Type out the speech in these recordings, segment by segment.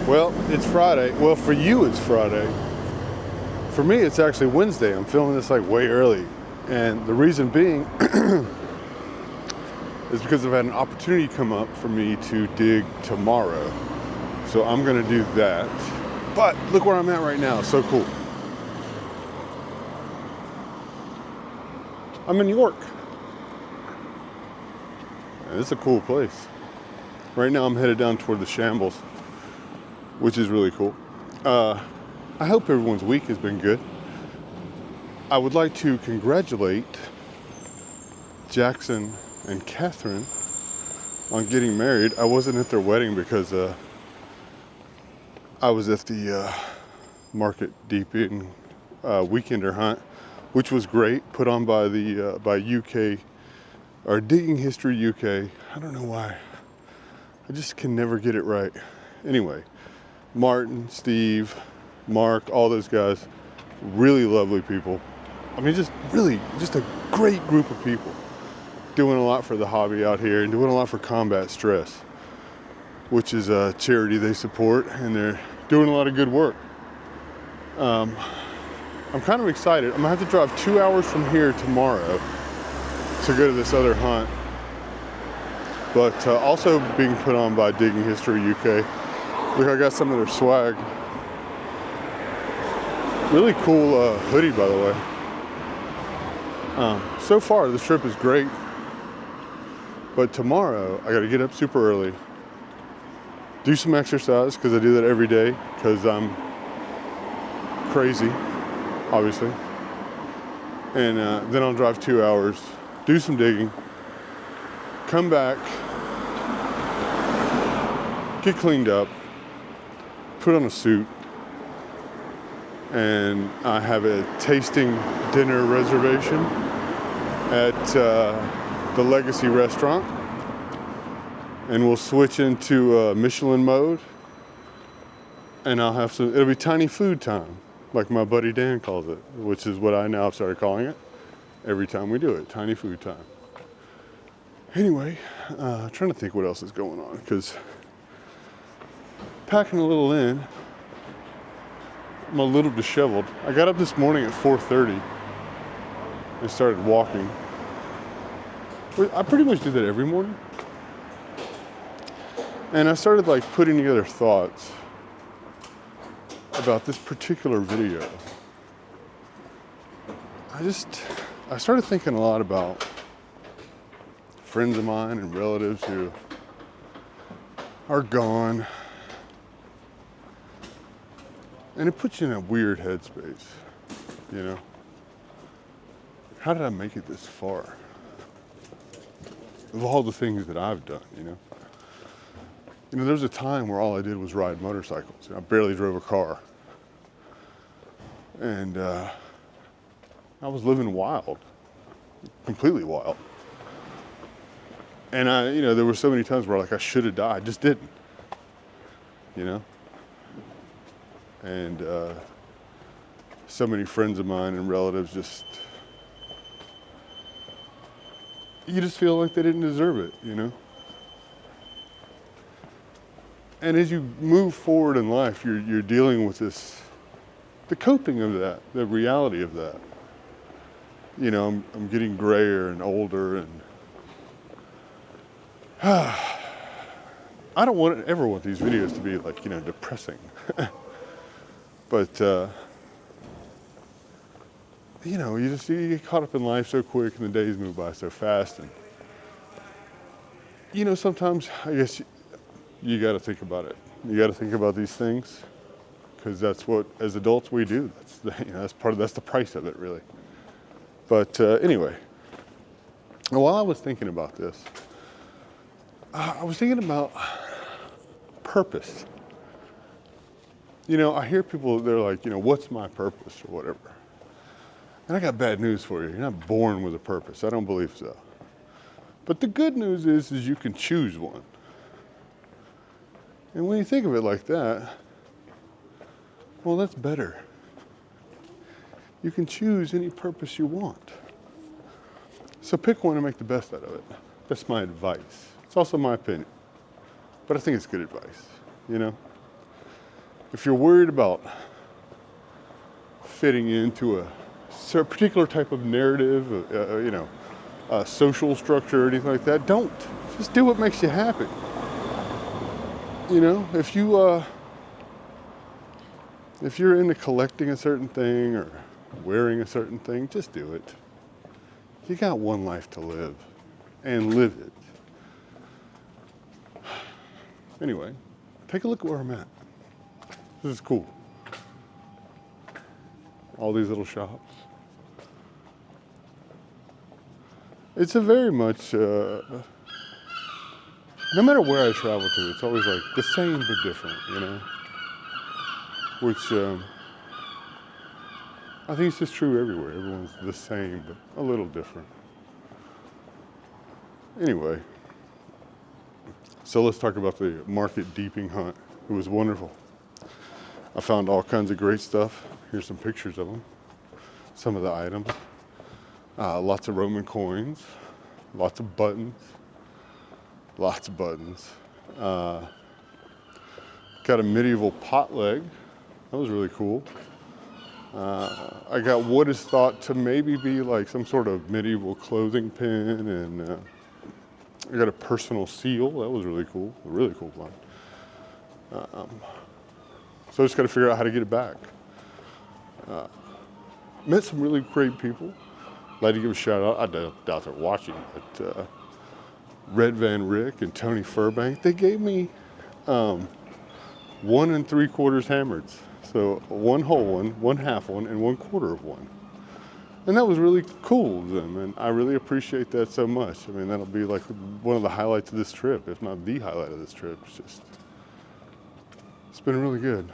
Well, it's Friday. Well, for you, it's Friday. For me, it's actually Wednesday. I'm filming this like way early. And the reason being is because I've had an opportunity come up for me to dig tomorrow. So I'm gonna do that. But look where I'm at right now, so cool. I'm in York. And it's a cool place. Right now I'm headed down toward the Shambles, which is really cool. I hope everyone's week has been good. I would like to congratulate Jackson and Katherine on getting married. I wasn't at their wedding because I was at the Market Deeping Weekender hunt, which was great, put on by the by UK, or Digging History U.K. I don't know why. I just can never get it right. Anyway, Martin, Steve, Mark, all those guys, really lovely people. I mean, just a great group of people doing a lot for the hobby out here and doing a lot for combat stress, which is a charity they support, and they're doing a lot of good work. I'm kind of excited. I'm gonna have to drive 2 hours from here tomorrow to go to this other hunt, but also being put on by Digging History U.K. Look, I got some of their swag. Really cool hoodie, by the way. So far, this trip is great. But tomorrow, I gotta get up super early, do some exercise, because I do that every day, because I'm crazy, obviously. And then I'll drive 2 hours, do some digging, come back, get cleaned up, put on a suit, and I have a tasting dinner reservation at the Legacy restaurant, and we'll switch into Michelin mode, and I'll have some, it'll be tiny food time, like my buddy Dan calls it, which is what I now have started calling it every time we do it, tiny food time. Anyway, trying to think what else is going on, because packing a little in. I'm a little disheveled. I got up this morning at 4:30 and started walking. I pretty much do that every morning. And I started like putting together thoughts about this particular video. I started thinking a lot about friends of mine and relatives who are gone. And it puts you in a weird headspace, you know? How did I make it this far? Of all the things that I've done, you know? You know, there was a time where all I did was ride motorcycles. I barely drove a car. And I was living wild, completely wild. And you know, there were so many times where like I should have died, just didn't, you know? And so many friends of mine and relatives you just feel like they didn't deserve it, you know? And as you move forward in life, you're dealing with the coping of that, the reality of that. You know, I'm getting grayer and older, and I don't ever want these videos to be like, you know, depressing. But, you know, you get caught up in life so quick and the days move by so fast. And, you know, sometimes I guess you got to think about it. You got to think about these things, because that's what, as adults, we do. That's the price of it, really. But anyway, while I was thinking about this, I was thinking about purpose. You know, I hear people, they're like, you know, what's my purpose or whatever. And I got bad news for you. You're not born with a purpose. I don't believe so. But the good news is you can choose one. And when you think of it like that, well, that's better. You can choose any purpose you want. So pick one and make the best out of it. That's my advice. It's also my opinion. But I think it's good advice, you know? if you're worried about fitting into a particular type of narrative, a social structure or anything like that, don't. Just do what makes you happy. You know, if you're into collecting a certain thing or wearing a certain thing, just do it. You got one life to live, and live it. Anyway, take a look at where I'm at. This is cool. All these little shops. It's a very much, no matter where I travel to, it's always like the same but different, you know? Which I think it's just true everywhere. Everyone's the same but a little different. Anyway, so let's talk about the market deeping hunt. It was wonderful. I found all kinds of great stuff. Here's some pictures of them. Some of the items. Lots of Roman coins. Lots of buttons. Lots of buttons. Got a medieval pot leg. That was really cool. I got what is thought to maybe be like some sort of medieval clothing pin, and I got a personal seal. That was really cool. A really cool one. So I just got to figure out how to get it back. Met some really great people. I'd like to give a shout out. I doubt they're watching, but RedVan Ric and Tony Furbank, they gave me 1 3/4 hammereds. So 1 whole one, 1/2 one, and 1/4 of one. And that was really cool of them, and I really appreciate that so much. I mean, that'll be like one of the highlights of this trip, if not the highlight of this trip. It's been really good.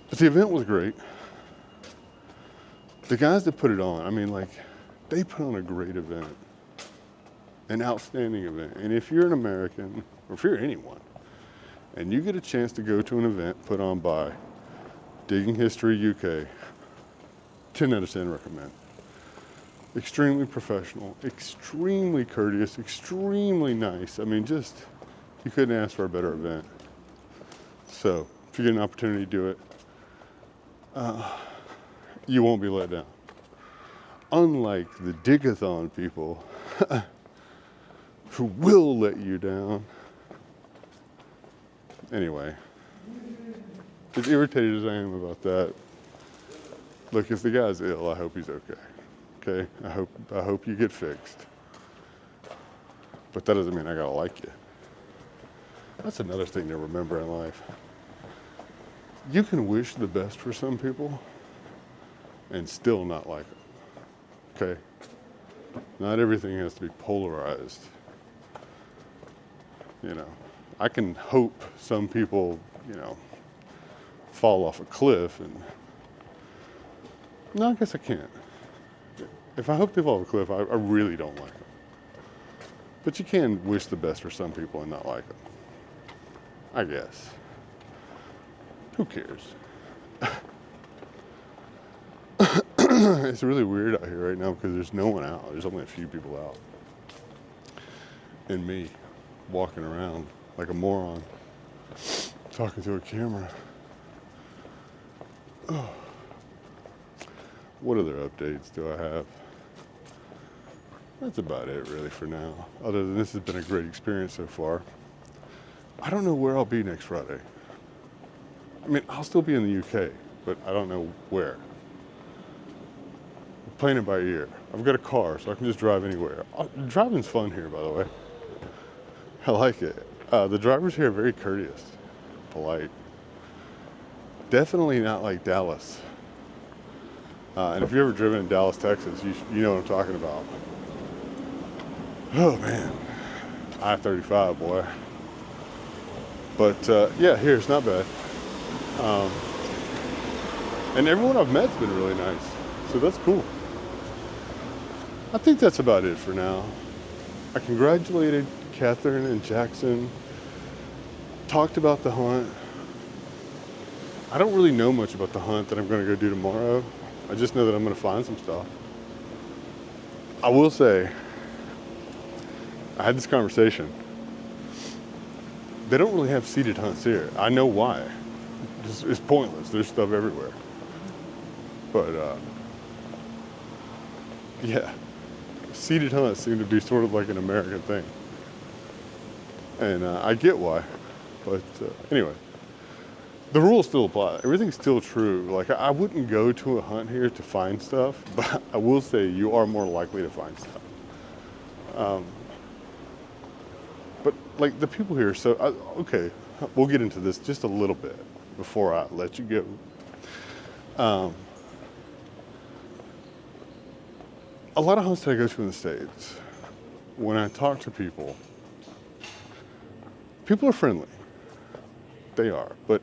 But the event was great. The guys that put it on, I mean, like, they put on a great event, an outstanding event. And if you're an American, or if you're anyone, and you get a chance to go to an event put on by Digging History U.K, 10 out of 10 recommend. Extremely professional, extremely courteous, extremely nice. I mean, just, you couldn't ask for a better event. So, if you get an opportunity to do it, you won't be let down. Unlike the dig-a-thon people who will let you down. Anyway, as irritated as I am about that, look, if the guy's ill, I hope he's okay. Okay? I hope you get fixed. But that doesn't mean I gotta like you. That's another thing to remember in life. You can wish the best for some people and still not like them. Okay? Not everything has to be polarized. You know, I can hope some people, you know, fall off a cliff, and no, I guess I can't. If I hope they fall off a cliff, I really don't like them. But you can wish the best for some people and not like them. I guess. Who cares? It's really weird out here right now because there's no one out. There's only a few people out. And me walking around like a moron, talking to a camera. Oh. What other updates do I have? That's about it really for now. Other than this has been a great experience so far. I don't know where I'll be next Friday. I mean, I'll still be in the UK, but I don't know where. I'm playing it by ear. I've got a car, so I can just drive anywhere. Driving's fun here, by the way. I like it. The drivers here are very courteous, polite. Definitely not like Dallas. And if you've ever driven in Dallas, Texas, you know what I'm talking about. Oh man, I-35, boy. But yeah, here it's not bad. And everyone I've met's been really nice, so that's cool. I think that's about it for now. I congratulated Katherine and Jackson, talked about the hunt. I don't really know much about the hunt that I'm gonna go do tomorrow. I just know that I'm gonna find some stuff. I will say, I had this conversation. they don't really have seated hunts here. I know why. It's pointless. There's stuff everywhere. But yeah, seated hunts seem to be sort of like an American thing. And I get why. But anyway, the rules still apply. Everything's still true. Like, I wouldn't go to a hunt here to find stuff, but I will say you are more likely to find stuff. But like the people here, so okay, we'll get into this just a little bit before I let you go. A lot of hunts that I go to in the States, when I talk to people, people are friendly. They are, but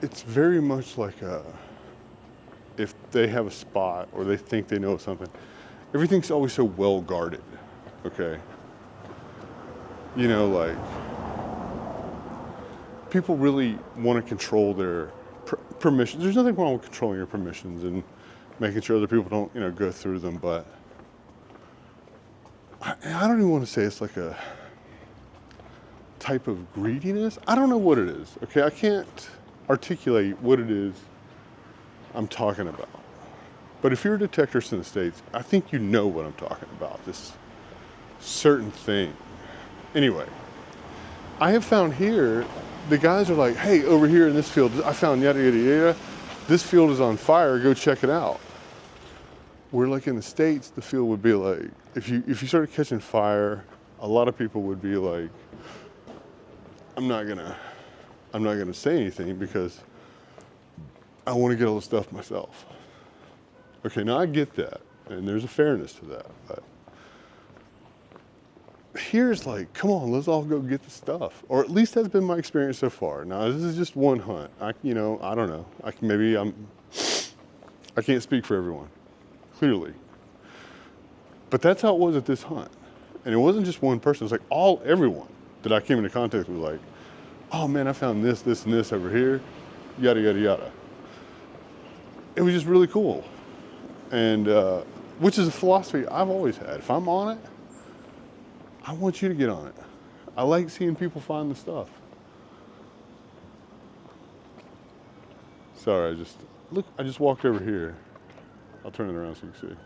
it's very much like if they have a spot or they think they know something, everything's always so well guarded, okay? You know, like, people really want to control their permissions. There's nothing wrong with controlling your permissions and making sure other people don't, you know, go through them, but I don't even want to say it's like a type of greediness. I don't know what it is, okay? I can't articulate what it is I'm talking about. But if you're a detectorist in the States, I think you know what I'm talking about, this certain thing. Anyway, I have found here, the guys are like, hey, over here in this field, I found yada, yada, yada. This field is on fire, go check it out. Where like in the States, the field would be like, if you started catching fire, a lot of people would be like, I'm not gonna say anything because I want to get all the stuff myself. Okay, now I get that, and there's a fairness to that, but here's like, come on, let's all go get the stuff. Or at least that's been my experience so far. Now, this is just one hunt. I don't know. I can't speak for everyone, clearly. But that's how it was at this hunt. And it wasn't just one person. It was like everyone that I came into contact with, like, oh man, I found this, this, and this over here, yada, yada, yada. It was just really cool. And which is a philosophy I've always had. If I'm on it, I want you to get on it. I like seeing people find the stuff. Sorry, I just walked over here. I'll turn it around so you can see.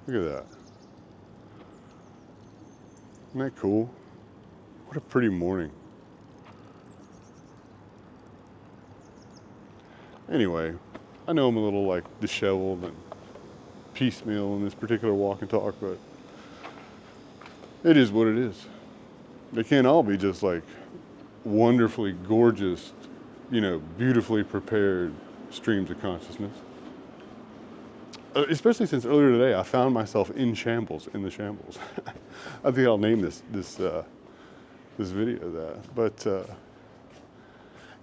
Look at that. Isn't that cool? What a pretty morning. Anyway, I know I'm a little like disheveled and piecemeal in this particular walk and talk, but it is what it is. They can't all be just like wonderfully gorgeous, you know, beautifully prepared streams of consciousness. Especially since earlier today, I found myself in the Shambles. I think I'll name this video that. But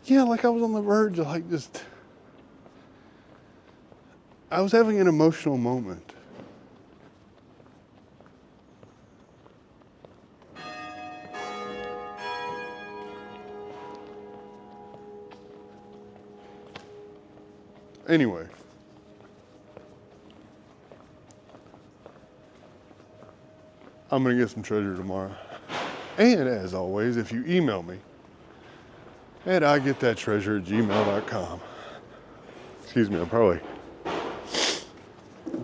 yeah, like I was on the verge of like I was having an emotional moment. Anyway. I'm gonna get some treasure tomorrow. And as always, if you email me at igetthattreasure@gmail.com. Excuse me, I've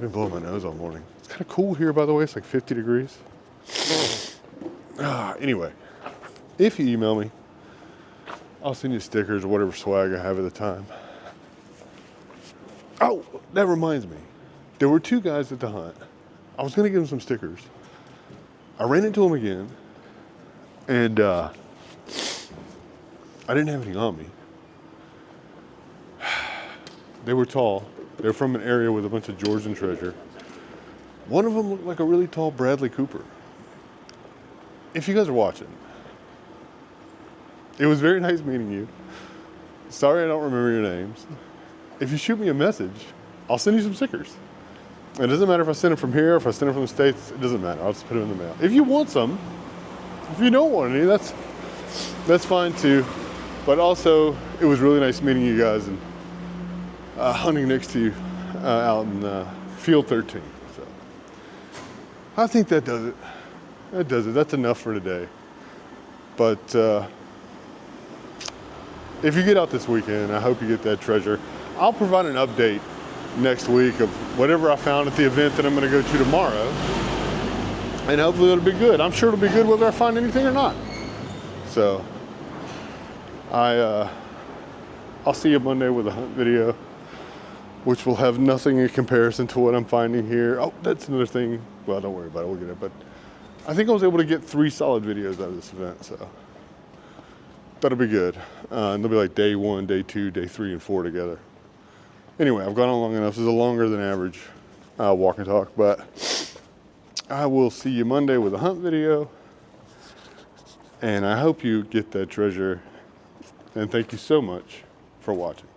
been blowing my nose all morning. It's kind of cool here, by the way. It's like 50 degrees. Anyway, if you email me, I'll send you stickers or whatever swag I have at the time. Oh, that reminds me. There were two guys at the hunt. I was gonna give them some stickers. I ran into them again, and I didn't have anything on me. They were tall. They're from an area with a bunch of Georgian treasure. One of them looked like a really tall Bradley Cooper. If you guys are watching, it was very nice meeting you. Sorry I don't remember your names. If you shoot me a message, I'll send you some stickers. It doesn't matter if I send them from here, if I send them from the States, it doesn't matter. I'll just put them in the mail. If you want some, if you don't want any, that's fine too. But also, it was really nice meeting you guys and hunting next to you out in Field 13. So I think that does it. that does it. That's enough for today. But if you get out this weekend, I hope you get that treasure. I'll provide an update next week of whatever I found at the event that I'm going to go to tomorrow. And hopefully it'll be good. I'm sure it'll be good whether I find anything or not. So I'll see you Monday with a hunt video, which will have nothing in comparison to what I'm finding here. Oh, that's another thing. Well, don't worry about it, we'll get it. But I think I was able to get 3 solid videos out of this event, so that'll be good. And they'll be like day 1, day 2, day 3, and 4 together. Anyway, I've gone on long enough. This is a longer than average walk and talk, but I will see you Monday with a hunt video. And I hope you get that treasure. And thank you so much for watching.